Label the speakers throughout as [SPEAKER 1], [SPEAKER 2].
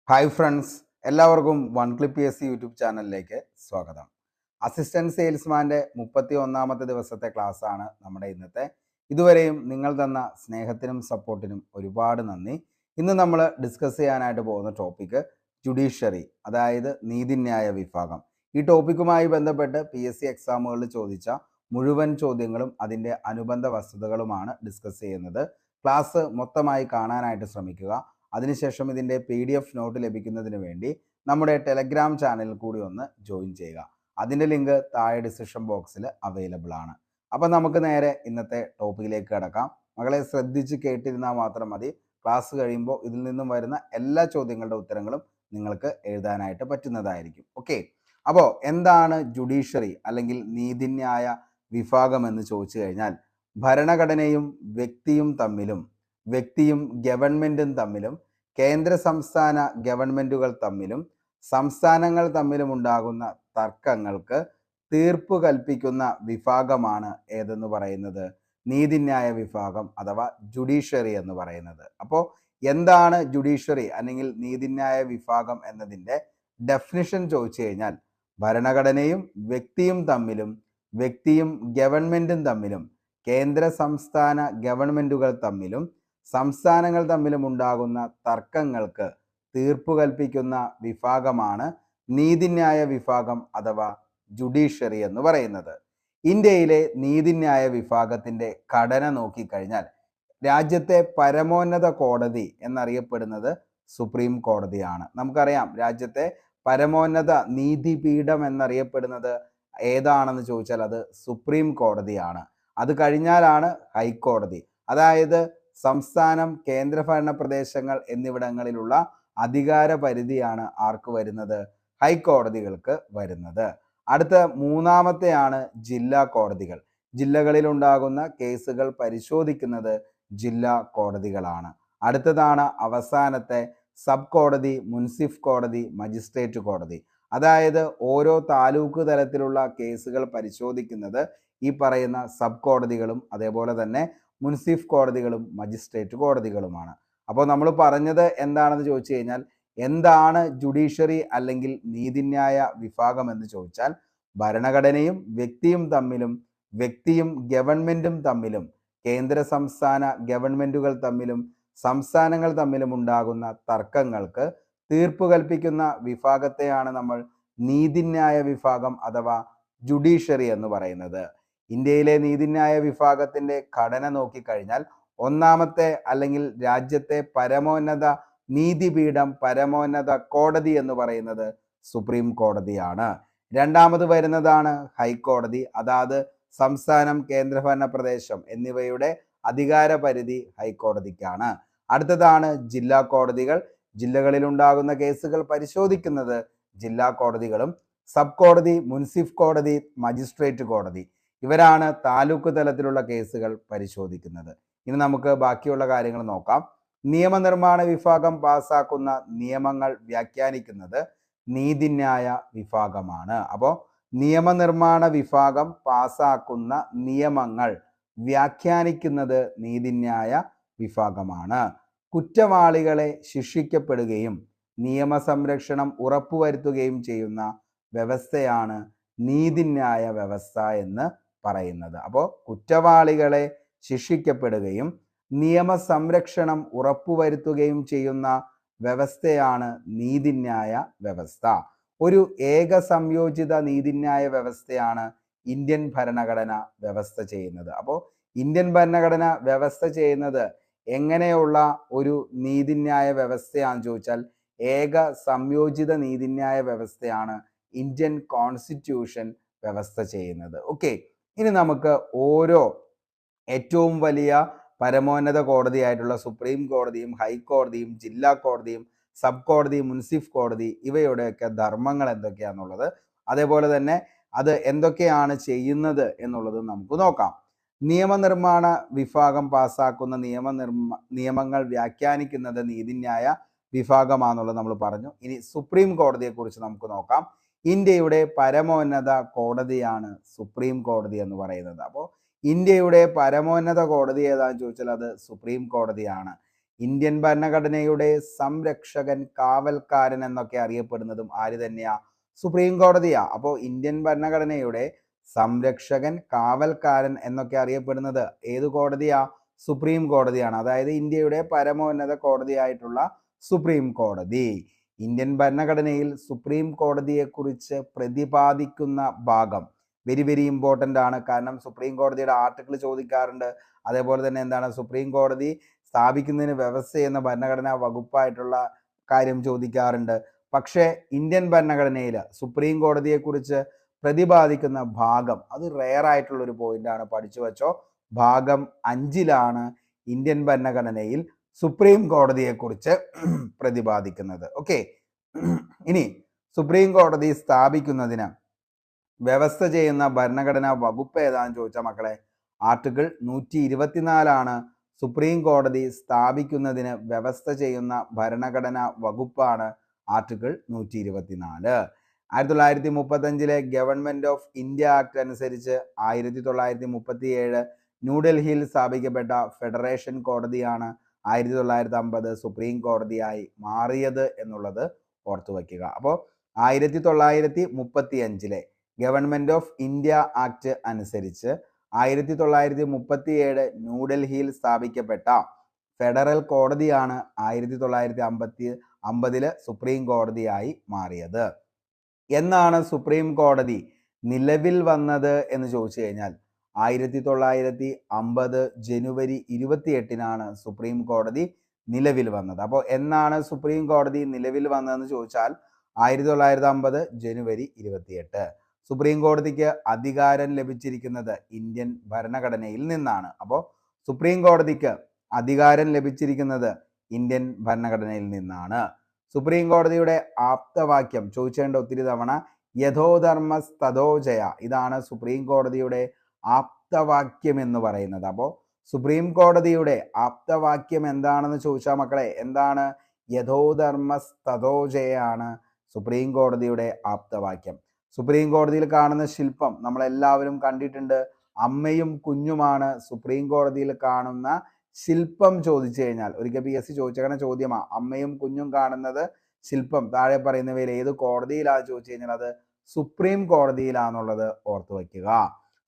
[SPEAKER 1] Hi friends, എല്ലാവർക്കും one clip P S C YouTube ചാനലിലേക്ക് സ്വാഗതം. അസിസ്റ്റന്റ് സെയിൽസ്മാൻ്റെ 31ാമത്തെ ദിവസത്തെ ക്ലാസ്സാണ് നമ്മുടെ ഇന്നത്തെ. ഇതുവരെയും നിങ്ങൾ തന്ന സ്നേഹത്തിനും സപ്പോർട്ടിനും ഒരുപാട് നന്ദി. ഇന്ന് നമ്മൾ ഡിസ്കസ് ചെയ്യാനായിട്ട് പോകുന്ന ടോപ്പിക്ക് ജുഡീഷ്യറി, അതായത് നീതിന്യായ വിഭാഗം. ഈ ടോപ്പിക്കുമായി ബന്ധപ്പെട്ട് PSC എക്സാമുകളിൽ ചോദിച്ച മുഴുവൻ ചോദ്യങ്ങളും അതിൻ്റെ അനുബന്ധ വസ്തുതകളുമാണ് ഡിസ്കസ് ചെയ്യുന്നത്. ക്ലാസ് മൊത്തമായി കാണാനായിട്ട് ശ്രമിക്കുക. അതിനുശേഷം ഇതിൻ്റെ PDF നോട്ട് ലഭിക്കുന്നതിന് വേണ്ടി നമ്മുടെ ടെലഗ്രാം ചാനലിൽ കൂടി ഒന്ന് ജോയിൻ ചെയ്യുക. അതിൻ്റെ ലിങ്ക് താഴെ ഡിസ്ക്രിപ്ഷൻ ബോക്സിൽ അവൈലബിൾ ആണ്. അപ്പം നമുക്ക് നേരെ ഇന്നത്തെ ടോപ്പിക്കിലേക്ക് കിടക്കാം. മകളെ ശ്രദ്ധിച്ച് കേട്ടിരുന്നാൽ മാത്രം മതി. ക്ലാസ് കഴിയുമ്പോൾ ഇതിൽ നിന്നും വരുന്ന എല്ലാ ചോദ്യങ്ങളുടെ ഉത്തരങ്ങളും നിങ്ങൾക്ക് എഴുതാനായിട്ട് പറ്റുന്നതായിരിക്കും. ഓക്കെ, അപ്പോൾ എന്താണ് ജുഡീഷ്യറി അല്ലെങ്കിൽ നീതിന്യായ വിഭാഗം എന്ന് ചോദിച്ചു കഴിഞ്ഞാൽ, ഭരണഘടനയും വ്യക്തിയും ഗവൺമെൻറ്റും തമ്മിലും കേന്ദ്ര സംസ്ഥാന ഗവൺമെൻറ്റുകൾ തമ്മിലും സംസ്ഥാനങ്ങൾ തമ്മിലും ഉണ്ടാകുന്ന തർക്കങ്ങൾക്ക് തീർപ്പ് കൽപ്പിക്കുന്ന വിഭാഗമാണ് ഏതെന്ന് പറയുന്നത് നീതിന്യായ വിഭാഗം അഥവാ ജുഡീഷ്യറി എന്ന് പറയുന്നത്. അപ്പോൾ എന്താണ് ജുഡീഷ്യറി അല്ലെങ്കിൽ നീതിന്യായ വിഭാഗം എന്നതിൻ്റെ ഡെഫിനിഷൻ ചോദിച്ചു കഴിഞ്ഞാൽ, ഭരണഘടനയും വ്യക്തിയും ഗവൺമെൻറ്റും തമ്മിലും കേന്ദ്ര സംസ്ഥാന ഗവൺമെൻറ്റുകൾ തമ്മിലും സംസ്ഥാനങ്ങൾ തമ്മിലും ഉണ്ടാകുന്ന തർക്കങ്ങൾക്ക് തീർപ്പ് കൽപ്പിക്കുന്ന വിഭാഗമാണ് നീതിന്യായ വിഭാഗം അഥവാ ജുഡീഷ്യറി എന്ന് പറയുന്നത്. ഇന്ത്യയിലെ നീതിന്യായ വിഭാഗത്തിൻ്റെ ഘടന നോക്കിക്കഴിഞ്ഞാൽ, രാജ്യത്തെ പരമോന്നത കോടതി എന്നറിയപ്പെടുന്നത് സുപ്രീം കോടതിയാണ്. നമുക്കറിയാം, രാജ്യത്തെ പരമോന്നത നീതിപീഠം എന്നറിയപ്പെടുന്നത് ഏതാണെന്ന് ചോദിച്ചാൽ അത് സുപ്രീം കോടതിയാണ്. അത് കഴിഞ്ഞാലാണ് ഹൈക്കോടതി. അതായത് സംസ്ഥാനം, കേന്ദ്രഭരണ പ്രദേശങ്ങൾ എന്നിവിടങ്ങളിലുള്ള അധികാര പരിധിയാണ് ആർക്ക് വരുന്നത്? ഹൈക്കോടതികൾക്ക് വരുന്നത്. അടുത്ത മൂന്നാമത്തെയാണ് ജില്ലാ കോടതികൾ. ജില്ലകളിൽ ഉണ്ടാകുന്ന കേസുകൾ പരിശോധിക്കുന്നത് ജില്ലാ കോടതികളാണ്. അടുത്തതാണ് അവസാനത്തെ സബ് കോടതി, മുൻസിഫ് കോടതി, മജിസ്ട്രേറ്റ് കോടതി. അതായത് ഓരോ താലൂക്ക് തലത്തിലുള്ള കേസുകൾ പരിശോധിക്കുന്നത് ഈ പറയുന്ന സബ് കോടതികളും അതേപോലെ തന്നെ മുൻസിഫ് കോടതികളും മജിസ്ട്രേറ്റ് കോടതികളുമാണ്. അപ്പോൾ നമ്മൾ പറഞ്ഞത് എന്താണെന്ന് ചോദിച്ചു കഴിഞ്ഞാൽ, എന്താണ് ജുഡീഷ്യറി അല്ലെങ്കിൽ നീതിന്യായ വിഭാഗം എന്ന് ചോദിച്ചാൽ, ഭരണഘടനയും വ്യക്തിയും ഗവൺമെൻറ്റും തമ്മിലും കേന്ദ്ര സംസ്ഥാന ഗവൺമെൻറ്റുകൾ തമ്മിലും സംസ്ഥാനങ്ങൾ തമ്മിലും ഉണ്ടാകുന്ന തർക്കങ്ങൾക്ക് തീർപ്പ് കൽപ്പിക്കുന്ന വിഭാഗത്തെയാണ് നമ്മൾ നീതിന്യായ വിഭാഗം അഥവാ ജുഡീഷ്യറി എന്ന് പറയുന്നത്. ഇന്ത്യയിലെ നീതിന്യായ വിഭാഗത്തിൻ്റെ ഘടന നോക്കിക്കഴിഞ്ഞാൽ, ഒന്നാമത്തെ അല്ലെങ്കിൽ രാജ്യത്തെ പരമോന്നത നീതിപീഠം, പരമോന്നത കോടതി എന്ന് പറയുന്നത് സുപ്രീം കോടതിയാണ്. രണ്ടാമത് വരുന്നതാണ് ഹൈക്കോടതി. അതായത് സംസ്ഥാനം, കേന്ദ്രഭരണ പ്രദേശം എന്നിവയുടെ അധികാര പരിധി ഹൈക്കോടതിക്കാണ്. അടുത്തതാണ് ജില്ലാ കോടതികൾ. ജില്ലകളിൽ ഉണ്ടാകുന്ന കേസുകൾ പരിശോധിക്കുന്നത് ജില്ലാ കോടതികളും. സബ് കോടതി, മുൻസിഫ് കോടതി, മജിസ്ട്രേറ്റ് കോടതി ഇവരാണ് താലൂക്ക് തലത്തിലുള്ള കേസുകൾ പരിശോധിക്കുന്നത്. ഇനി നമുക്ക് ബാക്കിയുള്ള കാര്യങ്ങൾ നോക്കാം. നിയമനിർമ്മാണ വിഭാഗം പാസ്സാക്കുന്ന നിയമങ്ങൾ വ്യാഖ്യാനിക്കുന്നത് നീതിന്യായ വിഭാഗമാണ്. അപ്പോൾ നിയമനിർമ്മാണ വിഭാഗം പാസ്സാക്കുന്ന നിയമങ്ങൾ വ്യാഖ്യാനിക്കുന്നത് നീതിന്യായ വിഭാഗമാണ്. കുറ്റവാളികളെ ശിക്ഷിക്കപ്പെടുകയും നിയമസംരക്ഷണം ഉറപ്പുവരുത്തുകയും ചെയ്യുന്ന വ്യവസ്ഥയാണ് നീതിന്യായ വ്യവസ്ഥ എന്ന് പറയുന്നത്. അപ്പോൾ കുറ്റവാളികളെ ശിക്ഷിക്കപ്പെടുകയും നിയമസംരക്ഷണം ഉറപ്പുവരുത്തുകയും ചെയ്യുന്ന വ്യവസ്ഥയാണ് നീതിന്യായ വ്യവസ്ഥ. ഒരു ഏക സംയോജിത നീതിന്യായ വ്യവസ്ഥയാണ് ഇന്ത്യൻ ഭരണഘടന വ്യവസ്ഥ ചെയ്യുന്നത്. അപ്പോൾ ഇന്ത്യൻ ഭരണഘടന വ്യവസ്ഥ ചെയ്യുന്നത് എങ്ങനെയുള്ള ഒരു നീതിന്യായ വ്യവസ്ഥയാണെന്ന് ചോദിച്ചാൽ, ഏക സംയോജിത നീതിന്യായ വ്യവസ്ഥയാണ് ഇന്ത്യൻ കോൺസ്റ്റിറ്റ്യൂഷൻ വ്യവസ്ഥ ചെയ്യുന്നത്. ഓക്കെ, ഇനി നമുക്ക് ഓരോ ഏറ്റവും വലിയ പരമോന്നത കോടതിയായിട്ടുള്ള സുപ്രീം കോടതിയും ഹൈക്കോടതിയും ജില്ലാ കോടതിയും സബ് കോടതി, മുൻസിഫ് കോടതി ഇവയുടെയൊക്കെ ധർമ്മങ്ങൾ എന്തൊക്കെയാണെന്നുള്ളത്, അതേപോലെ തന്നെ അത് എന്തൊക്കെയാണ് ചെയ്യുന്നത് എന്നുള്ളത് നമുക്ക് നോക്കാം. നിയമനിർമ്മാണ വിഭാഗം പാസ്സാക്കുന്ന നിയമങ്ങൾ വ്യാഖ്യാനിക്കുന്നത് നീതിന്യായ വിഭാഗമാണെന്നുള്ളത് നമ്മൾ പറഞ്ഞു. ഇനി സുപ്രീം കോടതിയെക്കുറിച്ച് നമുക്ക് നോക്കാം. ഇന്ത്യയുടെ പരമോന്നത കോടതിയാണ് സുപ്രീം കോടതി എന്ന് പറയുന്നത്. അപ്പോൾ ഇന്ത്യയുടെ പരമോന്നത കോടതി ഏതാണെന്ന് ചോദിച്ചാൽ അത് സുപ്രീം കോടതിയാണ്. ഇന്ത്യൻ ഭരണഘടനയുടെ സംരക്ഷകൻ, കാവൽക്കാരൻ എന്നൊക്കെ അറിയപ്പെടുന്നതും ആര് തന്നെയാ? സുപ്രീം കോടതിയാ. അപ്പോൾ ഇന്ത്യൻ ഭരണഘടനയുടെ സംരക്ഷകൻ, കാവൽക്കാരൻ എന്നൊക്കെ അറിയപ്പെടുന്നത് ഏത് കോടതിയാ? സുപ്രീം കോടതിയാണ്. അതായത് ഇന്ത്യയുടെ പരമോന്നത കോടതിയായിട്ടുള്ള സുപ്രീം കോടതി. ഇന്ത്യൻ ഭരണഘടനയിൽ സുപ്രീം കോടതിയെക്കുറിച്ച് പ്രതിപാദിക്കുന്ന ഭാഗം വെരി വെരി ഇമ്പോർട്ടൻ്റ് ആണ്. കാരണം സുപ്രീം കോടതിയുടെ ആർട്ടിക്കിൾ ചോദിക്കാറുണ്ട്. അതേപോലെ തന്നെ എന്താണ് സുപ്രീം കോടതി സ്ഥാപിക്കുന്നതിന് വ്യവസ്ഥ ചെയ്യുന്ന ഭരണഘടനാ വകുപ്പായിട്ടുള്ള കാര്യം ചോദിക്കാറുണ്ട്. പക്ഷേ ഇന്ത്യൻ ഭരണഘടനയിൽ സുപ്രീം കോടതിയെക്കുറിച്ച് പ്രതിപാദിക്കുന്ന ഭാഗം അത് റെയർ ആയിട്ടുള്ളൊരു പോയിന്റാണ്. പഠിച്ചു വെച്ചോ. ഭാഗം 5 ഇന്ത്യൻ ഭരണഘടനയിൽ സുപ്രീം കോടതിയെക്കുറിച്ച് പ്രതിപാദിക്കുന്നത്. ഓക്കെ, ഇനി സുപ്രീം കോടതി സ്ഥാപിക്കുന്നതിന് വ്യവസ്ഥ ചെയ്യുന്ന ഭരണഘടനാ വകുപ്പ് ഏതാണെന്ന് ചോദിച്ചാൽ മക്കളെ ആർട്ടിക്കിൾ 124 സുപ്രീം കോടതി സ്ഥാപിക്കുന്നതിന് വ്യവസ്ഥ ചെയ്യുന്ന ഭരണഘടനാ വകുപ്പാണ് article 124. 1935 government of India act അനുസരിച്ച് 1937 ന്യൂഡൽഹിയിൽ സ്ഥാപിക്കപ്പെട്ട ഫെഡറേഷൻ കോടതിയാണ് 1950 സുപ്രീം കോടതിയായി മാറിയത് എന്നുള്ളത് ഓർത്തു വയ്ക്കുക. അപ്പോൾ 1935 ഗവൺമെന്റ് ഓഫ് ഇന്ത്യ ആക്ട് അനുസരിച്ച് 1937 ന്യൂഡൽഹിയിൽ സ്ഥാപിക്കപ്പെട്ട ഫെഡറൽ കോടതിയാണ് 1950 സുപ്രീം കോടതിയായി മാറിയത്. എന്നാണ് സുപ്രീം കോടതി നിലവിൽ വന്നത് എന്ന് ചോദിച്ചു കഴിഞ്ഞാൽ 1950 ജനുവരി 28 സുപ്രീം കോടതി നിലവിൽ വന്നത്. അപ്പോൾ എന്നാണ് സുപ്രീം കോടതി നിലവിൽ വന്നതെന്ന് ചോദിച്ചാൽ 1950 ജനുവരി 28. സുപ്രീം കോടതിക്ക് അധികാരം ലഭിച്ചിരിക്കുന്നത് ഇന്ത്യൻ ഭരണഘടനയിൽ നിന്നാണ്. അപ്പോൾ സുപ്രീം കോടതിക്ക് അധികാരം ലഭിച്ചിരിക്കുന്നത് ഇന്ത്യൻ ഭരണഘടനയിൽ നിന്നാണ്. സുപ്രീം കോടതിയുടെ ആപ്തവാക്യം ചോദിച്ചേണ്ട ഒത്തിരി തവണ യഥോധർമ്മ തഥോജയ, ഇതാണ് സുപ്രീം കോടതിയുടെ ആപ്തവാക്യം എന്ന് പറയുന്നത്. അപ്പോൾ സുപ്രീം കോടതിയുടെ ആപ്തവാക്യം എന്താണെന്ന് ചോദിച്ചാൽ മക്കളെ എന്താണ്? യഥോധർമ്മ തഥോജയാണ് സുപ്രീം കോടതിയുടെ ആപ്തവാക്യം. സുപ്രീം കോടതിയിൽ കാണുന്ന ശില്പം നമ്മളെല്ലാവരും കണ്ടിട്ടുണ്ട്. അമ്മയും കുഞ്ഞുമാണ് സുപ്രീം കോടതിയിൽ കാണുന്ന ശില്പം. ചോദിച്ചു കഴിഞ്ഞാൽ ഒരിക്കൽ PSC ചോദിച്ചേക്കുന്ന ചോദ്യമാണ്, അമ്മയും കുഞ്ഞും കാണുന്നത് ശില്പം താഴെ പറയുന്നവയിൽ ഏത് കോടതിയിലാണെന്ന് ചോദിച്ചു കഴിഞ്ഞാൽ അത് സുപ്രീം കോടതിയിലാണെന്നുള്ളത് ഓർത്തു വയ്ക്കുക.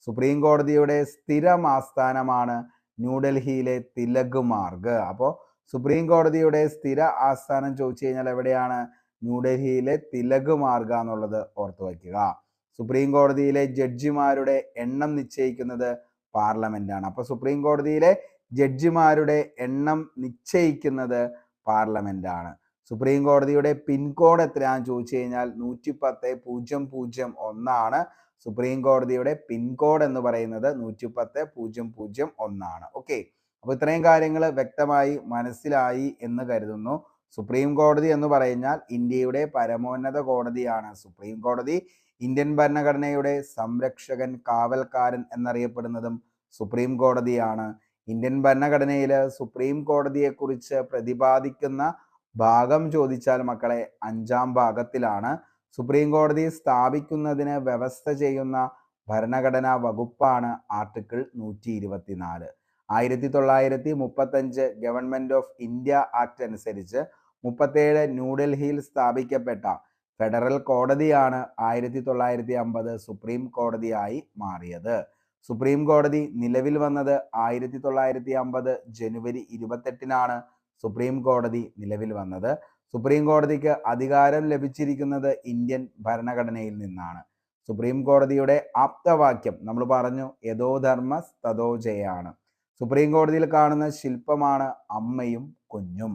[SPEAKER 1] സുപ്രീം കോടതിയുടെ സ്ഥിരം ആസ്ഥാനമാണ് ന്യൂഡൽഹിയിലെ തിലക് മാർഗ്. അപ്പോൾ സുപ്രീം കോടതിയുടെ സ്ഥിര ആസ്ഥാനം ചോദിച്ചു കഴിഞ്ഞാൽ എവിടെയാണ്? ന്യൂഡൽഹിയിലെ തിലക് മാർഗ് എന്നുള്ളത് ഓർത്തു വയ്ക്കുക. സുപ്രീം കോടതിയിലെ ജഡ്ജിമാരുടെ എണ്ണം നിശ്ചയിക്കുന്നത് പാർലമെന്റാണ്. അപ്പോൾ സുപ്രീം കോടതിയിലെ ജഡ്ജിമാരുടെ എണ്ണം നിശ്ചയിക്കുന്നത് പാർലമെന്റാണ്. സുപ്രീം കോടതിയുടെ പിൻകോഡ് എത്രയാണെന്ന് ചോദിച്ചു കഴിഞ്ഞാൽ 110,001 സുപ്രീം കോടതിയുടെ പിൻകോഡ് എന്ന് പറയുന്നത് 110,001. ഓക്കെ, അപ്പോൾ ഇത്രയും കാര്യങ്ങൾ വ്യക്തമായി മനസ്സിലായി എന്ന് കരുതുന്നു. സുപ്രീം കോടതി എന്ന് പറഞ്ഞാൽ ഇന്ത്യയുടെ പരമോന്നത കോടതിയാണ്. സുപ്രീം കോടതി ഇന്ത്യൻ ഭരണഘടനയുടെ സംരക്ഷകൻ, കാവൽക്കാരൻ എന്നറിയപ്പെടുന്നതും സുപ്രീം കോടതിയാണ്. ഇന്ത്യൻ ഭരണഘടനയിൽ സുപ്രീം കോടതിയെക്കുറിച്ച് പ്രതിപാദിക്കുന്ന ഭാഗം ചോദിച്ചാൽ മക്കളെ 5-ാം ഭാഗത്തിലാണ്. സുപ്രീം കോടതി സ്ഥാപിക്കുന്നതിന് വ്യവസ്ഥ ചെയ്യുന്ന ഭരണഘടനാ വകുപ്പാണ് article 124. 1935 government of India act അനുസരിച്ച് 37 ന്യൂഡൽഹിയിൽ സ്ഥാപിക്കപ്പെട്ട ഫെഡറൽ കോടതിയാണ് 1950 സുപ്രീം കോടതിയായി മാറിയത്. സുപ്രീം കോടതി നിലവിൽ വന്നത് 1950 ജനുവരി 28 സുപ്രീം കോടതി നിലവിൽ വന്നത്. സുപ്രീം കോടതിക്ക് അധികാരം ലഭിച്ചിരിക്കുന്നത് ഇന്ത്യൻ ഭരണഘടനയിൽ നിന്നാണ്. സുപ്രീം കോടതിയുടെ ആപ്തവാക്യം നമ്മൾ പറഞ്ഞു യഥോധർമ്മ തഥോജയാണ്. സുപ്രീം കോടതിയിൽ കാണുന്ന ശില്പമാണ് അമ്മയും കുഞ്ഞും.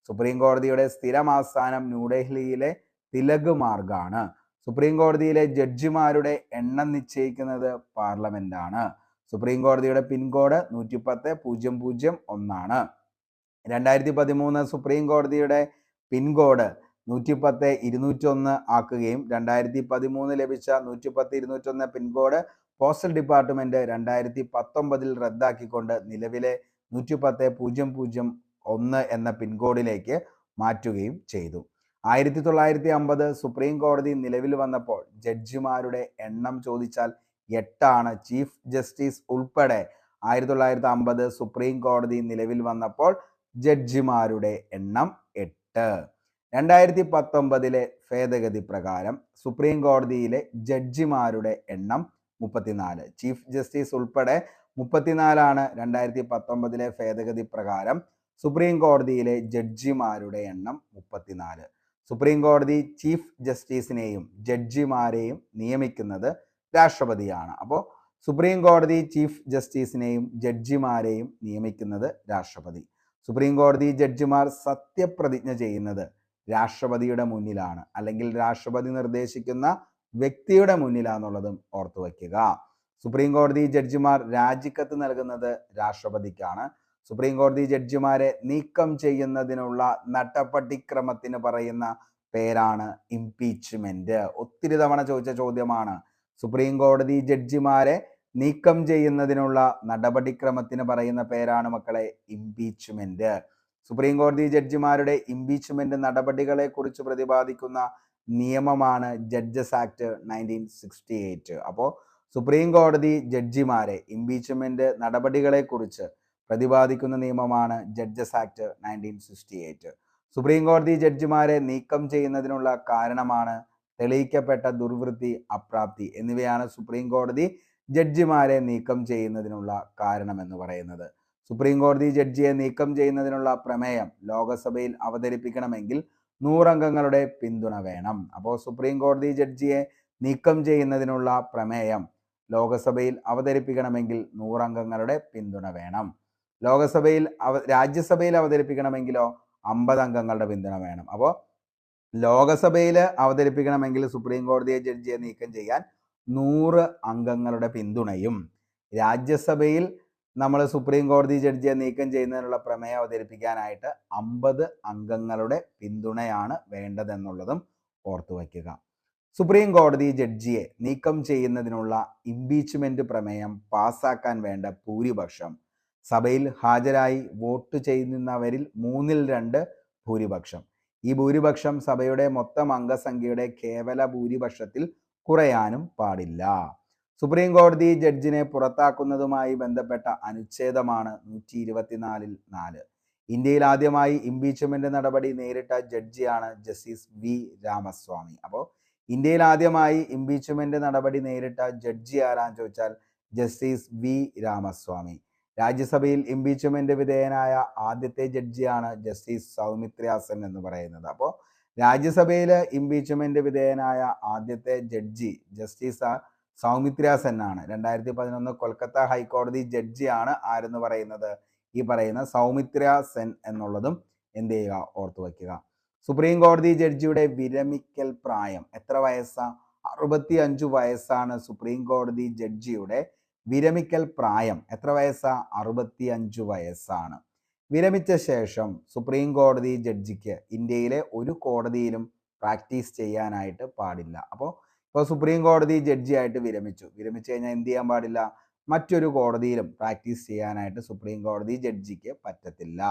[SPEAKER 1] സുപ്രീം കോടതിയുടെ സ്ഥിരമാസ്ഥാനം ന്യൂഡൽഹിയിലെ തിലക് മാർഗാണ്. സുപ്രീം കോടതിയിലെ ജഡ്ജിമാരുടെ എണ്ണം നിശ്ചയിക്കുന്നത് പാർലമെന്റാണ്. സുപ്രീം കോടതിയുടെ പിൻകോഡ് 110,001. 2013 സുപ്രീം കോടതിയുടെ പിൻകോഡ് 110,201 ആക്കുകയും 2013 ലഭിച്ച 110,201 പിൻകോഡ് പോസ്റ്റൽ ഡിപ്പാർട്ട്മെന്റ് 2019 റദ്ദാക്കിക്കൊണ്ട് നിലവിലെ 110,001 എന്ന പിൻകോഡിലേക്ക് മാറ്റുകയും ചെയ്തു. 1950 സുപ്രീം കോടതി നിലവിൽ വന്നപ്പോൾ ജഡ്ജിമാരുടെ എണ്ണം ചോദിച്ചാൽ 8. ചീഫ് ജസ്റ്റിസ് ഉൾപ്പെടെ 1950 സുപ്രീം കോടതി നിലവിൽ വന്നപ്പോൾ ജഡ്ജിമാരുടെ എണ്ണം 8. 2019 ഭേദഗതി പ്രകാരം സുപ്രീം കോടതിയിലെ ജഡ്ജിമാരുടെ എണ്ണം 34. ചീഫ് ജസ്റ്റിസ് ഉൾപ്പെടെ 34 2019 ഭേദഗതി പ്രകാരം സുപ്രീം കോടതിയിലെ ജഡ്ജിമാരുടെ എണ്ണം 34. സുപ്രീം കോടതി ചീഫ് ജസ്റ്റിസിനെയും ജഡ്ജിമാരെയും നിയമിക്കുന്നത് രാഷ്ട്രപതിയാണ്. അപ്പോൾ സുപ്രീം കോടതി ചീഫ് ജസ്റ്റിസിനെയും ജഡ്ജിമാരെയും നിയമിക്കുന്നത് രാഷ്ട്രപതി. സുപ്രീം കോടതി ജഡ്ജിമാർ സത്യപ്രതിജ്ഞ ചെയ്യുന്നത് രാഷ്ട്രപതിയുടെ മുന്നിലാണ്, അല്ലെങ്കിൽ രാഷ്ട്രപതി നിർദ്ദേശിക്കുന്ന വ്യക്തിയുടെ മുന്നിലാണെന്നുള്ളതും ഓർത്തു വയ്ക്കുക. സുപ്രീം കോടതി ജഡ്ജിമാർ രാജിക്കത്ത് നൽകുന്നത് രാഷ്ട്രപതിക്കാണ്. സുപ്രീം കോടതി ജഡ്ജിമാരെ നീക്കം ചെയ്യുന്നതിനുള്ള നടപടിക്രമത്തിന് പറയുന്ന പേരാണ് ഇംപീച്ച്മെന്റ്. ഒത്തിരി തവണ ചോദിച്ച ചോദ്യമാണ്. സുപ്രീം കോടതി ജഡ്ജിമാരെ നീക്കം ചെയ്യുന്നതിനുള്ള നടപടിക്രമത്തിന് പറയുന്ന പേരാണ് മക്കളെ ഇംപീച്ച്മെന്റ്. സുപ്രീം കോടതി ജഡ്ജിമാരുടെ ഇംപീച്ച്മെന്റ് നടപടികളെ കുറിച്ച് പ്രതിപാദിക്കുന്ന നിയമമാണ് ജഡ്ജസ് ആക്ട് 1968. അപ്പോൾ സുപ്രീം കോടതി ജഡ്ജിമാരെ ഇംപീച്ച്മെന്റ് നടപടികളെ കുറിച്ച് പ്രതിപാദിക്കുന്ന നിയമമാണ് ജഡ്ജസ് ആക്ട് 1968. സുപ്രീം കോടതി ജഡ്ജിമാരെ നീക്കം ചെയ്യുന്നതിനുള്ള കാരണമാണ് തെളിയിക്കപ്പെട്ട ദുർവൃത്തി, അപ്രാപ്തി എന്നിവയാണ് സുപ്രീം കോടതി ജഡ്ജിമാരെ നീക്കം ചെയ്യുന്നതിനുള്ള കാരണമെന്ന് പറയുന്നത്. സുപ്രീം കോടതി ജഡ്ജിയെ നീക്കം ചെയ്യുന്നതിനുള്ള പ്രമേയം ലോകസഭയിൽ അവതരിപ്പിക്കണമെങ്കിൽ 100 അംഗങ്ങളുടെ പിന്തുണ വേണം. അപ്പോൾ സുപ്രീം കോടതി ജഡ്ജിയെ നീക്കം ചെയ്യുന്നതിനുള്ള പ്രമേയം ലോകസഭയിൽ അവതരിപ്പിക്കണമെങ്കിൽ 100 അംഗങ്ങളുടെ പിന്തുണ വേണം. രാജ്യസഭയിൽ അവതരിപ്പിക്കണമെങ്കിലോ 50 അംഗങ്ങളുടെ പിന്തുണ വേണം. അപ്പോൾ ലോകസഭയിൽ അവതരിപ്പിക്കണമെങ്കിൽ സുപ്രീം കോടതി ജഡ്ജിയെ നീക്കം ചെയ്യാൻ 100 അംഗങ്ങളുടെ പിന്തുണയും, രാജ്യസഭയിൽ നമ്മൾ സുപ്രീം കോടതി ജഡ്ജിയെ നീക്കം ചെയ്യുന്നതിനുള്ള പ്രമേയം അവതരിപ്പിക്കാനായിട്ട് 50 അംഗങ്ങളുടെ പിന്തുണയാണ് വേണ്ടതെന്നുള്ളതും ഓർത്തു വയ്ക്കുക. സുപ്രീം കോടതി ജഡ്ജിയെ നീക്കം ചെയ്യുന്നതിനുള്ള ഇംപീച്ച്മെന്റ് പ്രമേയം പാസ്സാക്കാൻ വേണ്ട ഭൂരിപക്ഷം സഭയിൽ ഹാജരായി വോട്ട് ചെയ്യുന്നവരിൽ 2/3 ഭൂരിപക്ഷം. ഈ ഭൂരിപക്ഷം സഭയുടെ മൊത്തം അംഗസംഖ്യയുടെ കേവല ഭൂരിപക്ഷത്തിൽ കുറയാനും പാടില്ല. സുപ്രീം കോടതി ജഡ്ജിനെ പുറത്താക്കുന്നതുമായി ബന്ധപ്പെട്ട അനുച്ഛേദമാണ് 124-4. ഇന്ത്യയിൽ ആദ്യമായി ഇംപീച്ച്മെന്റ് നടപടി നേരിട്ട ജഡ്ജിയാണ് ജസ്റ്റിസ് വി രാമസ്വാമി. അപ്പോൾ ഇന്ത്യയിൽ ആദ്യമായി ഇംപീച്ച്മെന്റ് നടപടി നേരിട്ട ജഡ്ജി ആരാന്ന് ചോദിച്ചാൽ ജസ്റ്റിസ് വി രാമസ്വാമി. രാജ്യസഭയിൽ ഇംപീച്ച്മെന്റ് വിധേയനായ ആദ്യത്തെ ജഡ്ജിയാണ് ജസ്റ്റിസ് സൗമിത്ര സെൻ എന്ന് പറയുന്നത്. അപ്പോൾ രാജ്യസഭയിൽ ഇംപീച്ച്മെന്റ് വിധേയനായ ആദ്യത്തെ ജഡ്ജി ജസ്റ്റിസ് സൗമിത്ര സെൻ ആണ്. 2011 കൊൽക്കത്ത ഹൈക്കോടതി ജഡ്ജിയാണ് ആരെന്ന് പറയുന്നത്, ഈ പറയുന്ന സൗമിത്ര സെൻ എന്നുള്ളതും എന്ത് ചെയ്യുക, ഓർത്തു വയ്ക്കുക. സുപ്രീം കോടതി ജഡ്ജിയുടെ വിരമിക്കൽ പ്രായം എത്ര വയസ്സാണ്? 65 വയസ്സാണ് സുപ്രീം കോടതി ജഡ്ജിയുടെ വിരമിക്കൽ പ്രായം. എത്ര വയസ്സാണ്? 65 വയസ്സാണ്. വിരമിച്ച ശേഷം സുപ്രീം കോടതി ജഡ്ജിക്ക് ഇന്ത്യയിലെ ഒരു കോടതിയിലും പ്രാക്ടീസ് ചെയ്യാനായിട്ട് പാടില്ല. ഇപ്പോൾ സുപ്രീം കോടതി ജഡ്ജിയായിട്ട് വിരമിച്ചു കഴിഞ്ഞാൽ എന്ത് ചെയ്യാൻ പാടില്ല? മറ്റൊരു കോടതിയിലും പ്രാക്ടീസ് ചെയ്യാനായിട്ട് സുപ്രീം കോടതി ജഡ്ജിക്ക് പറ്റത്തില്ല.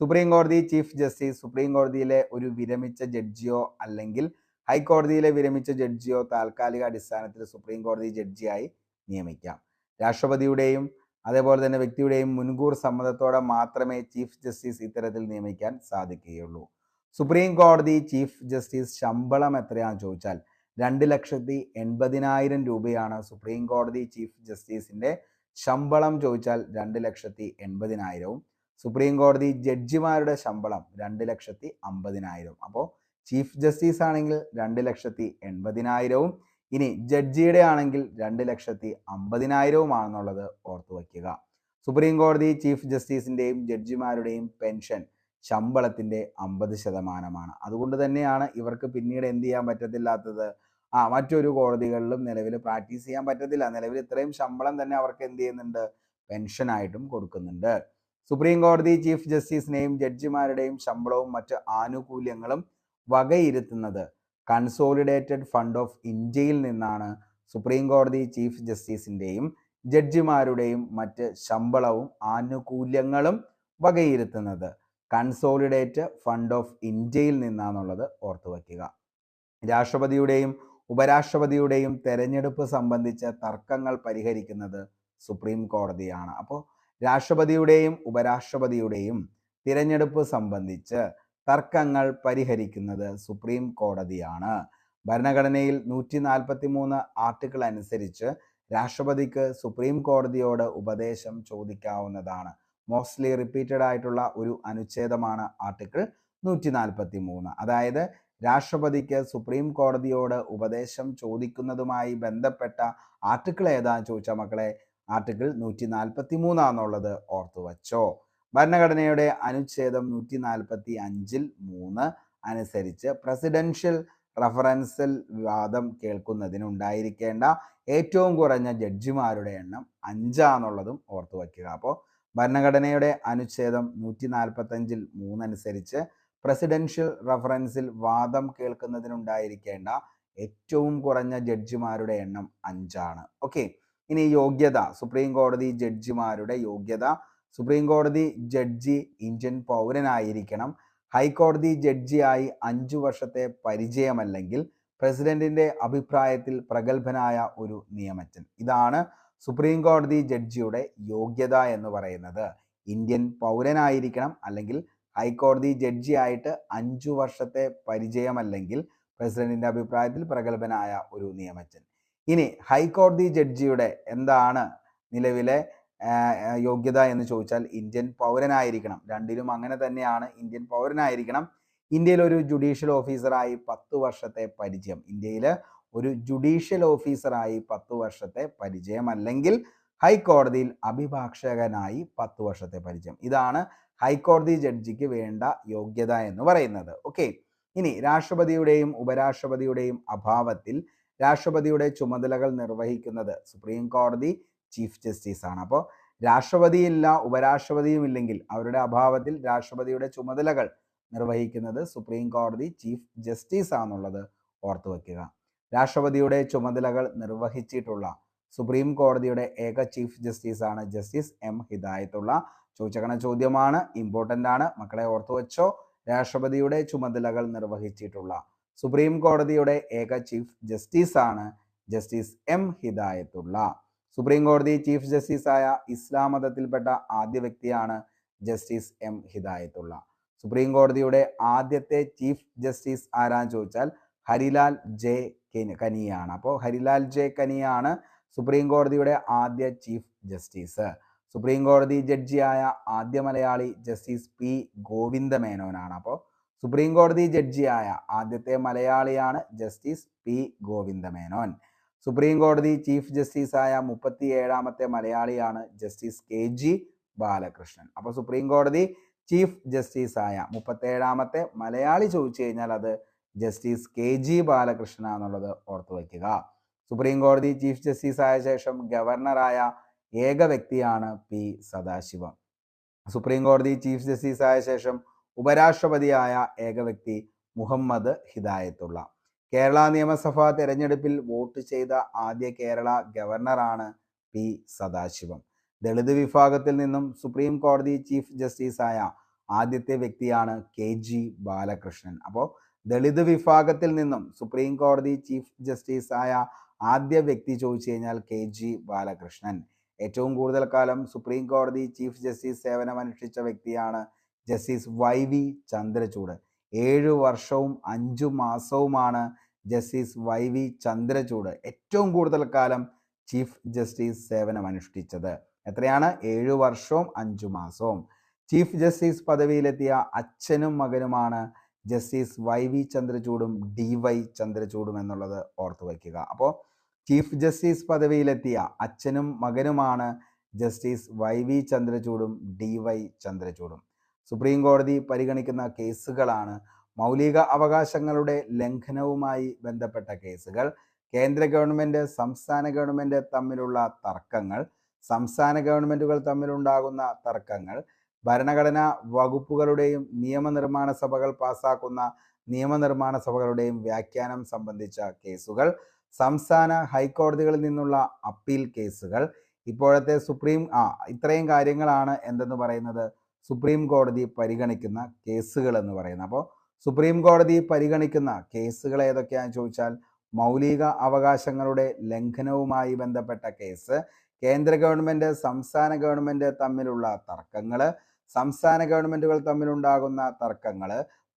[SPEAKER 1] സുപ്രീം കോടതി ചീഫ് ജസ്റ്റിസ് സുപ്രീം കോടതിയിലെ ഒരു വിരമിച്ച ജഡ്ജിയോ അല്ലെങ്കിൽ ഹൈക്കോടതിയിലെ വിരമിച്ച ജഡ്ജിയോ താൽക്കാലിക അടിസ്ഥാനത്തിൽ സുപ്രീം കോടതി ജഡ്ജിയായി നിയമിക്കാം. രാഷ്ട്രപതിയുടെയും അതേപോലെ തന്നെ വ്യക്തിയുടെയും മുൻകൂർ സമ്മതത്തോടെ മാത്രമേ ചീഫ് ജസ്റ്റിസ് ഇത്തരത്തിൽ നിയമിക്കാൻ സാധിക്കുകയുള്ളൂ. സുപ്രീം കോടതി ചീഫ് ജസ്റ്റിസ് ശമ്പളം എത്രയാണെന്ന് ചോദിച്ചാൽ 2,80,000 രൂപയാണ് സുപ്രീം കോടതി ചീഫ് ജസ്റ്റിസിന്റെ ശമ്പളം. ചോദിച്ചാൽ 2,80,000. സുപ്രീം കോടതി ജഡ്ജിമാരുടെ ശമ്പളം 2,50,000. അപ്പോൾ ചീഫ് ജസ്റ്റിസ് ആണെങ്കിൽ 2,80,000, ഇനി ജഡ്ജിയുടെ ആണെങ്കിൽ 2,50,000 ആണെന്നുള്ളത് ഓർത്തു വയ്ക്കുക. സുപ്രീം കോടതി ചീഫ് ജസ്റ്റിസിന്റെയും ജഡ്ജിമാരുടെയും പെൻഷൻ ശമ്പളത്തിന്റെ 50%. അതുകൊണ്ട് തന്നെയാണ് ഇവർക്ക് പിന്നീട് എന്ത് ചെയ്യാൻ പറ്റത്തില്ലാത്തത്, മറ്റൊരു കോടതികളിലും നിലവിൽ പ്രാക്ടീസ് ചെയ്യാൻ പറ്റത്തില്ല. നിലവിൽ ഇത്രയും ശമ്പളം തന്നെ അവർക്ക് എന്ത് ചെയ്യുന്നുണ്ട്, പെൻഷനായിട്ടും കൊടുക്കുന്നുണ്ട്. സുപ്രീം കോടതി ചീഫ് ജസ്റ്റിസിനെയും ജഡ്ജിമാരുടെയും ശമ്പളവും മറ്റ് ആനുകൂല്യങ്ങളും വകയിരുത്തുന്നത് കൺസോളിഡേറ്റഡ് ഫണ്ട് ഓഫ് ഇന്ത്യയിൽ നിന്നാണ്. സുപ്രീം കോടതി ചീഫ് ജസ്റ്റിസിന്റെയും ജഡ്ജിമാരുടെയും മറ്റ് ശമ്പളവും ആനുകൂല്യങ്ങളും വകയിരുത്തുന്നത് കൺസോളിഡേറ്റ് ഫണ്ട് ഓഫ് ഇന്ത്യയിൽ നിന്നാണെന്നുള്ളത് ഓർത്തു വയ്ക്കുക. രാഷ്ട്രപതിയുടെയും ഉപരാഷ്ട്രപതിയുടെയും തെരഞ്ഞെടുപ്പ് സംബന്ധിച്ച തർക്കങ്ങൾ പരിഹരിക്കുന്നത് സുപ്രീം കോടതിയാണ്. അപ്പോൾ രാഷ്ട്രപതിയുടെയും ഉപരാഷ്ട്രപതിയുടെയും തിരഞ്ഞെടുപ്പ് സംബന്ധിച്ച് തർക്കങ്ങൾ പരിഹരിക്കുന്നത് സുപ്രീം കോടതിയാണ്. ഭരണഘടനയിൽ 143 ആർട്ടിക്കിൾ അനുസരിച്ച് രാഷ്ട്രപതിക്ക് സുപ്രീം കോടതിയോട് ഉപദേശം ചോദിക്കാവുന്നതാണ്. മോസ്റ്റ്ലി റിപ്പീറ്റഡ് ആയിട്ടുള്ള ഒരു അനുച്ഛേദമാണ് ആർട്ടിക്കിൾ 143. അതായത് രാഷ്ട്രപതിക്ക് സുപ്രീം കോടതിയോട് ഉപദേശം ചോദിക്കുന്നതുമായി ബന്ധപ്പെട്ട ആർട്ടിക്കിൾ ഏതാന്ന് ചോദിച്ചാൽ മക്കളെ ആർട്ടിക്കിൾ 143 ആണെന്നുള്ളത് ഓർത്തു വച്ചോ. ഭരണഘടനയുടെ അനുച്ഛേദം 145(3) അനുസരിച്ച് പ്രസിഡൻഷ്യൽ റഫറൻസിൽ വാദം കേൾക്കുന്നതിന് ഉണ്ടായിരിക്കേണ്ട ഏറ്റവും കുറഞ്ഞ ജഡ്ജിമാരുടെ എണ്ണം 5 ആണെന്നുള്ളതും ഓർത്തു വയ്ക്കുക. അപ്പോൾ ഭരണഘടനയുടെ അനുച്ഛേദം 145(3) അനുസരിച്ച് പ്രസിഡൻഷ്യൽ റഫറൻസിൽ വാദം കേൾക്കുന്നതിനുണ്ടായിരിക്കേണ്ട ഏറ്റവും കുറഞ്ഞ ജഡ്ജിമാരുടെ എണ്ണം 5 ആണ്. ഓക്കെ, ഇനി യോഗ്യത, സുപ്രീം കോടതി ജഡ്ജിമാരുടെ യോഗ്യത. സുപ്രീം കോടതി ജഡ്ജി ഇന്ത്യൻ പൗരനായിരിക്കണം. ഹൈക്കോടതി ജഡ്ജിയായി 5 വർഷത്തെ പരിചയമല്ലെങ്കിൽ പ്രസിഡന്റിന്റെ അഭിപ്രായത്തിൽ പ്രഗത്ഭനായ ഒരു നിയമജ്ഞൻ. ഇതാണ് സുപ്രീം കോടതി ജഡ്ജിയുടെ യോഗ്യത എന്ന് പറയുന്നത്. ഇന്ത്യൻ പൗരനായിരിക്കണം, അല്ലെങ്കിൽ ഹൈക്കോടതി ജഡ്ജിയായിട്ട് 5 വർഷത്തെ പരിചയമല്ലെങ്കിൽ പ്രസിഡന്റിന്റെ അഭിപ്രായത്തിൽ പ്രഗത്ഭനായ ഒരു നിയമജ്ഞൻ. ഇനി ഹൈക്കോടതി ജഡ്ജിയുടെ എന്താണ് നിലവിലെ യോഗ്യത എന്ന് ചോദിച്ചാൽ ഇന്ത്യൻ പൗരനായിരിക്കണം. രണ്ടിലും അങ്ങനെ തന്നെയാണ്, ഇന്ത്യൻ പൗരനായിരിക്കണം. ഇന്ത്യയിൽ ഒരു ജുഡീഷ്യൽ ഓഫീസറായി 10 വർഷത്തെ പരിചയം. ഇന്ത്യയിൽ ഒരു ജുഡീഷ്യൽ ഓഫീസറായി 10 വർഷത്തെ പരിചയം, അല്ലെങ്കിൽ ഹൈക്കോടതിയിൽ അഭിഭാഷകനായി 10 വർഷത്തെ പരിചയം. ഇതാണ് ഹൈക്കോടതി ജഡ്ജിക്ക് വേണ്ട യോഗ്യത എന്ന് പറയുന്നത്. ഓക്കെ, ഇനി രാഷ്ട്രപതിയുടെയും ഉപരാഷ്ട്രപതിയുടെയും അഭാവത്തിൽ രാഷ്ട്രപതിയുടെ ചുമതലകൾ നിർവഹിക്കുന്നത് സുപ്രീം കോടതി ചീഫ് ജസ്റ്റിസ് ആണ്. അപ്പോൾ രാഷ്ട്രപതിയില്ല, ഉപരാഷ്ട്രപതിയും ഇല്ലെങ്കിൽ അവരുടെ അഭാവത്തിൽ രാഷ്ട്രപതിയുടെ ചുമതലകൾ നിർവഹിക്കുന്നത് സുപ്രീം കോടതി ചീഫ് ജസ്റ്റിസ് ആണെന്നുള്ളത് ഓർത്തു വയ്ക്കുക. രാഷ്ട്രപതിയുടെ ചുമതലകൾ നിർവഹിച്ചിട്ടുള്ള സുപ്രീം കോടതിയുടെ ഏക ചീഫ് ജസ്റ്റിസ് ആണ് ജസ്റ്റിസ് എം ഹിദായത്തുള്ള. ചോദിച്ചേക്കണ ചോദ്യമാണ്, ഇമ്പോർട്ടൻ്റ് ആണ് മക്കളെ, ഓർത്തു വെച്ചോ. രാഷ്ട്രപതിയുടെ ചുമതലകൾ നിർവഹിച്ചിട്ടുള്ള സുപ്രീം കോടതിയുടെ ഏക ചീഫ് ജസ്റ്റിസ് ആണ് ജസ്റ്റിസ് എം ഹിദായത്തുള്ള. സുപ്രീം കോടതി ചീഫ് ജസ്റ്റിസായ ഇസ്ലാം മതത്തിൽപ്പെട്ട ആദ്യ വ്യക്തിയാണ് ജസ്റ്റിസ് എം ഹിദായത്തുള്ള. സുപ്രീം കോടതിയുടെ ആദ്യത്തെ ചീഫ് ജസ്റ്റിസ് ആരാന്ന് ചോദിച്ചാൽ ഹരിലാൽ ജെ കനിയാണ്. അപ്പോൾ ഹരിലാൽ ജെ കനിയാണ് സുപ്രീം കോടതിയുടെ ആദ്യ ചീഫ് ജസ്റ്റിസ്. സുപ്രീം കോടതി ജഡ്ജിയായ ആദ്യ മലയാളി ജസ്റ്റിസ് പി ഗോവിന്ദ മേനോനാണ്. അപ്പോൾ സുപ്രീം കോടതി ജഡ്ജിയായ ആദ്യത്തെ മലയാളിയാണ് justice P Govinda Menon. Supreme കോടതി ചീഫ് ജസ്റ്റിസായ 37ാമത്തെ മലയാളിയാണ് ജസ്റ്റിസ് കെ ജി ബാലകൃഷ്ണൻ. അപ്പോൾ സുപ്രീം കോടതി ചീഫ് ജസ്റ്റിസായ 37ാമത്തെ മലയാളി ചോദിച്ചു കഴിഞ്ഞാൽ അത് ജസ്റ്റിസ് കെ ജി ബാലകൃഷ്ണൻ എന്നുള്ളത് ഓർത്തു വയ്ക്കുക. സുപ്രീം കോടതി ചീഫ് ജസ്റ്റിസായ ശേഷം ഗവർണറായ ഏക വ്യക്തിയാണ് പി സദാശിവം. സുപ്രീം കോടതി ചീഫ് ജസ്റ്റിസായ ശേഷം ഉപരാഷ്ട്രപതിയായ ഏക വ്യക്തി മുഹമ്മദ് ഹിദായത്തുള്ള. കേരള നിയമസഭാ തെരഞ്ഞെടുപ്പിൽ വോട്ട് ചെയ്ത ആദ്യ കേരള ഗവർണറാണ് പി സദാശിവം. ദളിത് വിഭാഗത്തിൽ നിന്നും സുപ്രീം കോടതി ചീഫ് ജസ്റ്റിസായ ആദ്യത്തെ വ്യക്തിയാണ് കെ ജി ബാലകൃഷ്ണൻ. അപ്പോൾ ദളിത് വിഭാഗത്തിൽ നിന്നും സുപ്രീം കോടതി ചീഫ് ജസ്റ്റിസായ ആദ്യ വ്യക്തി ചോദിച്ചു കഴിഞ്ഞാൽ കെ ജി ബാലകൃഷ്ണൻ. ഏറ്റവും കൂടുതൽ കാലം സുപ്രീം കോടതി ചീഫ് ജസ്റ്റിസ് സേവനമനുഷ്ഠിച്ച വ്യക്തിയാണ് ജസ്റ്റിസ് വൈ വി ചന്ദ്രചൂഡ്. 7 വർഷവും 5 മാസവുമാണ് ജസ്റ്റിസ് വൈ വി ചന്ദ്രചൂഡ് ഏറ്റവും കൂടുതൽ കാലം ചീഫ് ജസ്റ്റിസ് സേവനമനുഷ്ഠിച്ചത്. എത്രയാണ്? 7 വർഷവും 5 മാസവും. ചീഫ് ജസ്റ്റിസ് പദവിയിലെത്തിയ അച്ഛനും മകനുമാണ് ജസ്റ്റിസ് വൈ വി ചന്ദ്രചൂഡും ഡി വൈ ചന്ദ്രചൂഡും എന്നുള്ളത് ഓർത്തു വയ്ക്കുക. അപ്പോൾ ചീഫ് ജസ്റ്റിസ് പദവിയിലെത്തിയ അച്ഛനും മകനുമാണ് ജസ്റ്റിസ് വൈ വി ചന്ദ്രചൂഡും ഡി വൈ ചന്ദ്രചൂഡും. സുപ്രീം കോടതി പരിഗണിക്കുന്ന കേസുകളാണ് മൗലിക അവകാശങ്ങളുടെ ലംഘനവുമായി ബന്ധപ്പെട്ട കേസുകൾ, കേന്ദ്ര ഗവൺമെൻറ് സംസ്ഥാന ഗവൺമെൻറ് തമ്മിലുള്ള തർക്കങ്ങൾ, സംസ്ഥാന ഗവൺമെൻറ്റുകൾ തമ്മിലുണ്ടാകുന്ന തർക്കങ്ങൾ, ഭരണഘടനാ വകുപ്പുകളുടെയും നിയമനിർമ്മാണ സഭകൾ പാസാക്കുന്ന നിയമനിർമ്മാണ സഭകളുടെയും വ്യാഖ്യാനം സംബന്ധിച്ച കേസുകൾ, സംസ്ഥാന ഹൈക്കോടതികളിൽ നിന്നുള്ള അപ്പീൽ കേസുകൾ. ഇപ്പോഴത്തെ ഇത്രയും കാര്യങ്ങളാണ് എന്തെന്ന് പറയുന്നത് സുപ്രീം കോടതി പരിഗണിക്കുന്ന കേസുകൾ എന്ന് പറയുന്നത്. അപ്പോൾ സുപ്രീം കോടതി പരിഗണിക്കുന്ന കേസുകൾ ഏതൊക്കെയാണെന്ന് ചോദിച്ചാൽ മൗലിക അവകാശങ്ങളുടെ ലംഘനവുമായി ബന്ധപ്പെട്ട കേസ്, കേന്ദ്ര ഗവൺമെൻറ് സംസ്ഥാന ഗവൺമെൻറ് തമ്മിലുള്ള തർക്കങ്ങൾ, സംസ്ഥാന ഗവൺമെൻറ്റുകൾ തമ്മിലുണ്ടാകുന്ന തർക്കങ്ങൾ,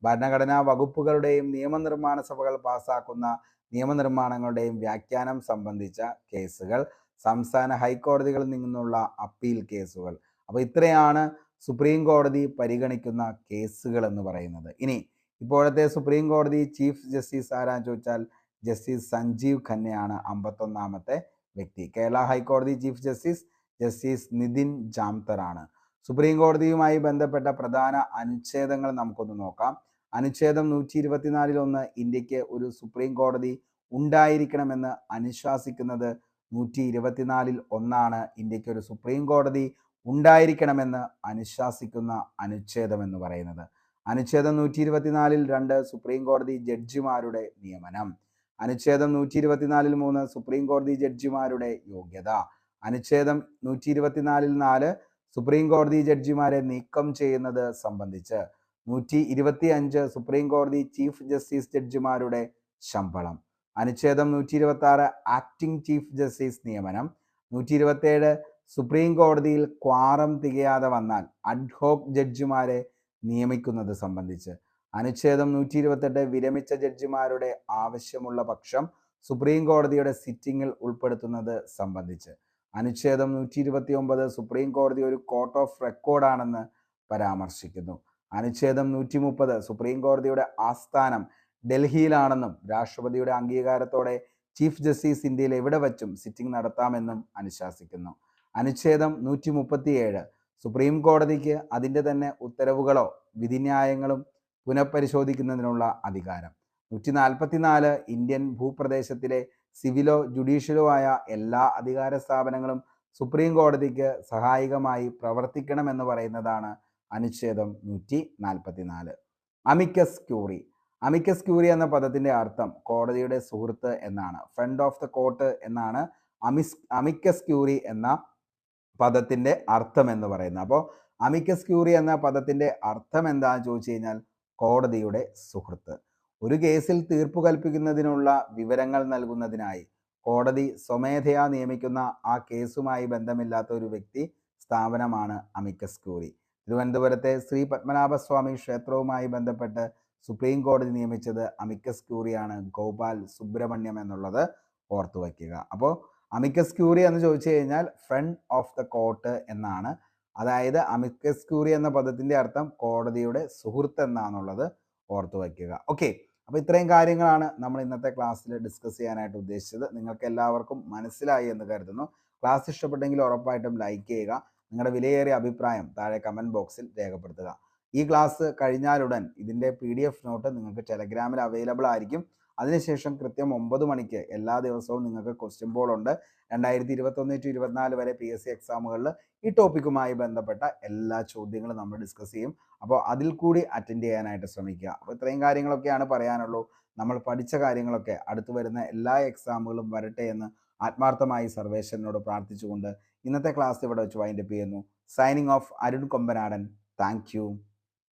[SPEAKER 1] ഭരണഘടനാ വകുപ്പുകളുടെയും നിയമനിർമ്മാണ സഭകൾ പാസാക്കുന്ന നിയമനിർമ്മാണങ്ങളുടെയും വ്യാഖ്യാനം സംബന്ധിച്ച കേസുകൾ, സംസ്ഥാന ഹൈക്കോടതികളിൽ നിന്നുള്ള അപ്പീൽ കേസുകൾ. അപ്പോൾ ഇത്രയാണ് സുപ്രീം കോടതി പരിഗണിക്കുന്ന കേസുകൾ എന്ന് പറയുന്നത്. ഇനി ഇപ്പോഴത്തെ സുപ്രീം കോടതി ചീഫ് ജസ്റ്റിസ് ആരാന്ന് ചോദിച്ചാൽ ജസ്റ്റിസ് സഞ്ജീവ് ഖന്നയാണ് 51ാമത്തെ വ്യക്തി. കേരള ഹൈക്കോടതി ചീഫ് ജസ്റ്റിസ് ജസ്റ്റിസ് നിതിൻ ജാംതറാണ്. സുപ്രീം കോടതിയുമായി ബന്ധപ്പെട്ട പ്രധാന അനുച്ഛേദങ്ങൾ നമുക്കൊന്ന് നോക്കാം. അനുച്ഛേദം 124 ഇന്ത്യക്ക് ഒരു സുപ്രീം കോടതി ഉണ്ടായിരിക്കണമെന്ന് അനുശാസിക്കുന്നത് 124 ഇന്ത്യക്ക് ഒരു സുപ്രീം കോടതി ഉണ്ടായിരിക്കണമെന്ന് അനുശാസിക്കുന്ന അനുച്ഛേദം എന്ന് പറയുന്നത്. അനുച്ഛേദം 124 2 സുപ്രീം കോടതി ജഡ്ജിമാരുടെ നിയമനം. അനുച്ഛേദം 124 3 സുപ്രീം കോടതി ജഡ്ജിമാരുടെ യോഗ്യത. അനുച്ഛേദം 124 4 സുപ്രീം കോടതി ജഡ്ജിമാരെ നീക്കം ചെയ്യുന്നത് സംബന്ധിച്ച്. 125 സുപ്രീം കോടതി ചീഫ് ജസ്റ്റിസ് ജഡ്ജിമാരുടെ ശമ്പളം. അനുച്ഛേദം 126 ആക്ടിംഗ് ചീഫ് ജസ്റ്റിസ് നിയമനം. 127 സുപ്രീം കോടതിയിൽ ക്വാറം തികയാതെ വന്നാൽ അഡ്ഹോക് ജഡ്ജിമാരെ നിയമിക്കുന്നത് സംബന്ധിച്ച്. അനുച്ഛേദം 128 വിരമിച്ച ജഡ്ജിമാരുടെ ആവശ്യമുള്ള പക്ഷം സുപ്രീം കോടതിയുടെ സിറ്റിംഗിൽ ഉൾപ്പെടുത്തുന്നത് സംബന്ധിച്ച്. അനുച്ഛേദം 129 സുപ്രീം കോടതി ഒരു കോർട്ട് ഓഫ് റെക്കോർഡാണെന്ന് പരാമർശിക്കുന്നു. അനുച്ഛേദം 130 സുപ്രീം കോടതിയുടെ ആസ്ഥാനം ഡൽഹിയിലാണെന്നും രാഷ്ട്രപതിയുടെ അംഗീകാരത്തോടെ ചീഫ് ജസ്റ്റിസ് ഇന്ത്യയിൽ എവിടെ വച്ചും സിറ്റിംഗ് നടത്താമെന്നും അനുശാസിക്കുന്നു. അനുച്ഛേദം 137 സുപ്രീം കോടതിക്ക് അതിൻ്റെ തന്നെ ഉത്തരവുകളോ വിധിന്യായങ്ങളും പുനഃപരിശോധിക്കുന്നതിനുള്ള അധികാരം. 144 ഇന്ത്യൻ ഭൂപ്രദേശത്തിലെ സിവിലോ ജുഡീഷ്യലോ ആയ എല്ലാ അധികാര സ്ഥാപനങ്ങളും സുപ്രീം കോടതിക്ക് സഹായകമായി പ്രവർത്തിക്കണമെന്ന് പറയുന്നതാണ് അനുച്ഛേദം 144. Amicus curiae. അമിക്കസ് ക്യൂറി എന്ന പദത്തിൻ്റെ അർത്ഥം കോടതിയുടെ സുഹൃത്ത് എന്നാണ്. ഫ്രണ്ട് ഓഫ് ദ കോർട്ട് എന്നാണ് അമിക്കസ് ക്യൂറി എന്ന പദത്തിൻ്റെ അർത്ഥം എന്ന് പറയുന്നത്. അപ്പോൾ അമിക്കസ് ക്യൂറി എന്ന പദത്തിൻ്റെ അർത്ഥം എന്താണെന്ന് ചോദിച്ചു കഴിഞ്ഞാൽ കോടതിയുടെ സുഹൃത്ത്. ഒരു കേസിൽ തീർപ്പ് കൽപ്പിക്കുന്നതിനുള്ള വിവരങ്ങൾ നൽകുന്നതിനായി കോടതി സ്വമേധയാ നിയമിക്കുന്ന ആ കേസുമായി ബന്ധമില്ലാത്ത ഒരു വ്യക്തി സ്ഥാപനമാണ് അമിക്കസ് ക്യൂറി. തിരുവനന്തപുരത്തെ ശ്രീ പത്മനാഭസ്വാമി ക്ഷേത്രവുമായി ബന്ധപ്പെട്ട് സുപ്രീം കോടതി നിയമിച്ചത് അമിക്കസ് ക്യൂറിയാണ്, ഗോപാൽ സുബ്രഹ്മണ്യം എന്നുള്ളത് ഓർത്തു വയ്ക്കുക. അപ്പോൾ അമിക്കസ് ക്യൂറി എന്ന് ചോദിച്ചു കഴിഞ്ഞാൽ ഫ്രണ്ട് ഓഫ് ദ കോർട്ട് എന്നാണ്. അതായത് അമിക്കസ് ക്യൂറി എന്ന പദത്തിൻ്റെ അർത്ഥം കോടതിയുടെ സുഹൃത്ത് എന്നാണുള്ളത് ഓർത്തു വയ്ക്കുക. ഓക്കെ, അപ്പോൾ ഇത്രയും കാര്യങ്ങളാണ് നമ്മൾ ഇന്നത്തെ ക്ലാസ്സിൽ ഡിസ്കസ് ചെയ്യാനായിട്ട് ഉദ്ദേശിച്ചത്. നിങ്ങൾക്ക് എല്ലാവർക്കും മനസ്സിലായി എന്ന് കരുതുന്നു. ക്ലാസ് ഇഷ്ടപ്പെട്ടെങ്കിൽ ഉറപ്പായിട്ടും ലൈക്ക് ചെയ്യുക. നിങ്ങളുടെ വിലയേറിയ അഭിപ്രായം താഴെ കമൻറ്റ് ബോക്സിൽ രേഖപ്പെടുത്തുക. ഈ ക്ലാസ് കഴിഞ്ഞാലുടൻ ഇതിൻ്റെ PDF നോട്ട് നിങ്ങൾക്ക് ടെലഗ്രാമിൽ അവൈലബിൾ ആയിരിക്കും. അതിനുശേഷം കൃത്യം 9 മണിക്ക് എല്ലാ ദിവസവും നിങ്ങൾക്ക് ക്വസ്റ്റ്യൻ ബോൾ ഉണ്ട്. 2021-24 വരെ PSC എക്സാമുകളിൽ ഈ ടോപ്പിക്കുമായി ബന്ധപ്പെട്ട എല്ലാ ചോദ്യങ്ങളും നമ്മൾ ഡിസ്കസ് ചെയ്യും. അപ്പോൾ അതിൽ കൂടി അറ്റൻഡ് ചെയ്യാനായിട്ട് ശ്രമിക്കുക. അപ്പോൾ ഇത്രയും കാര്യങ്ങളൊക്കെയാണ് പറയാനുള്ളൂ. നമ്മൾ പഠിച്ച കാര്യങ്ങളൊക്കെ അടുത്ത് വരുന്ന എല്ലാ എക്സാമുകളും വരട്ടെ എന്ന് ആത്മാർത്ഥമായി സർവേശ്വരനോട് പ്രാർത്ഥിച്ചുകൊണ്ട് ഇന്നത്തെ ക്ലാസ് ഇവിടെ വെച്ച് വൈൻഡപ്പ് ചെയ്യുന്നു. Signing off, Arun Kombanadan. Thank you.